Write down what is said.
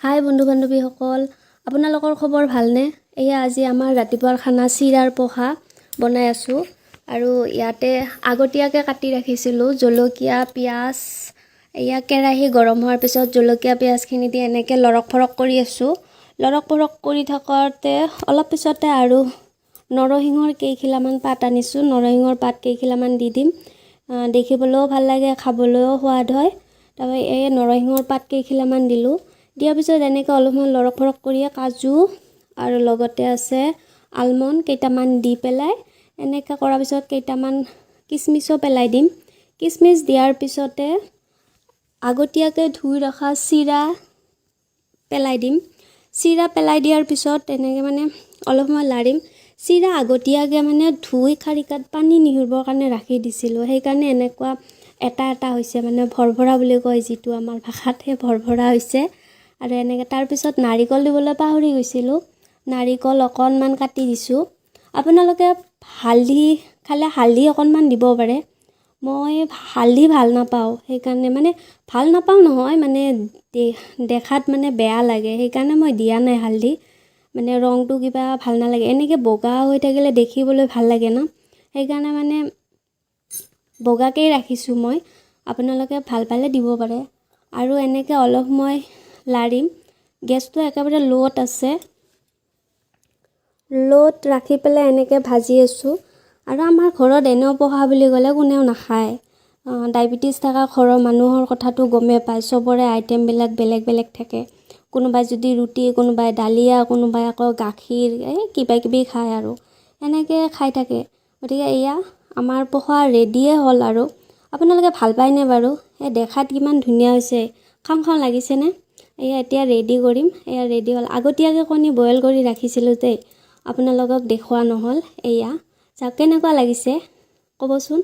হাই বন্ধু বান্ধৱীসকল, আপোনালোকৰ খবৰ ভালনে? এয়া আজি আমাৰ ৰাতিপুৱাৰ খানা চিৰাৰ পোহা বনাই আছোঁ আৰু ইয়াতে আগতীয়াকৈ কাটি ৰাখিছিলোঁ জলকীয়া, পিঁয়াজ। এয়া কেৰাহী গৰম হোৱাৰ পিছত জলকীয়া পিঁয়াজখিনি দি এনেকৈ লৰক ফৰক কৰি আছোঁ। লৰক ফৰক কৰি থাকোঁতে অলপ পিছতে আৰু নৰসিংহৰ কেইখিলামান পাত আনিছোঁ। নৰসিংহৰ পাত কেইখিলামান দি দিম। দেখিবলৈও ভাল লাগে, খাবলৈও সোৱাদ হয়। তাৰপৰা এই নৰসিংহৰ পাত কেইখিলামান দিলোঁ। দিয়াৰ পিছত এনেকৈ অলপমান লৰক ফৰক কৰি কাজু আৰু লগতে আছে আলমণ্ড কেইটামান দি পেলাই এনেকৈ কৰাৰ পিছত কেইটামান কিচমিচো পেলাই দিম। কিচমিচ দিয়াৰ পিছতে আগতীয়াকৈ ধুই ৰখা চিৰা পেলাই দিম। চিৰা পেলাই দিয়াৰ পিছত এনেকৈ অলপ সময় লাৰিম। চিৰা আগতীয়াকৈ ধুই খাৰিকাত পানী নিহুৰিবৰ কাৰণে ৰাখি দিছিলোঁ। সেইকাৰণে এনেকুৱা এটা হৈছে ভৰভৰা বুলি কয় যিটো আমাৰ ভাষাত, সেই ভৰভৰা হৈছে। আৰু এনেকৈ তাৰপিছত নাৰিকল দিবলৈ পাহৰি গৈছিলোঁ। নাৰিকল অকণমান কাটি দিছোঁ। আপোনালোকে হালধি খালে হালধি অকণমান দিব পাৰে। মই হালধি ভাল নাপাওঁ, সেইকাৰণে ভাল নাপাওঁ নহয়, দেখাত বেয়া লাগে, সেইকাৰণে মই দিয়া নাই হালধি। ৰংটো কিবা ভাল নালাগে। এনেকৈ বগা হৈ থাকিলে দেখিবলৈ ভাল লাগে ন, সেইকাৰণে বগাকেই ৰাখিছোঁ মই। আপোনালোকে ভাল পালে দিব পাৰে। আৰু এনেকৈ অলপ সময় লাৰিম। গেছটো একেবাৰে ল'ত আছে। ল'ত ৰাখি পেলাই এনেকৈ ভাজি আছোঁ। আৰু আমাৰ ঘৰত এনেও পোহা বুলি ক'লে কোনেও নাখায়। ডায়েবেটিছ থকা ঘৰৰ মানুহৰ কথাটো গমেই পায়। চবৰে আইটেমবিলাক বেলেগ বেলেগ থাকে। কোনোবাই যদি ৰুটি, কোনোবাই দালিয়া, কোনোবাই আকৌ গাখীৰ, কিবা কিবি খায় আৰু এনেকৈ খাই থাকে। গতিকে এয়া আমাৰ পোহা ৰেডিয়ে হ'ল। আৰু আপোনালোকে ভাল পায়নে বাৰু? দেখাত কিমান ধুনীয়া হৈছে, খাওঁ খাওঁ লাগিছেনে? এয়া এতিয়া ৰেডি কৰিম। এয়া ৰেডি হ'ল। আগতীয়াকৈ কণী বইল কৰি ৰাখিছিলোঁ দেই, আপোনালোকক দেখুওৱা নহ'ল। এয়া চাওক কেনেকুৱা লাগিছে ক'বচোন।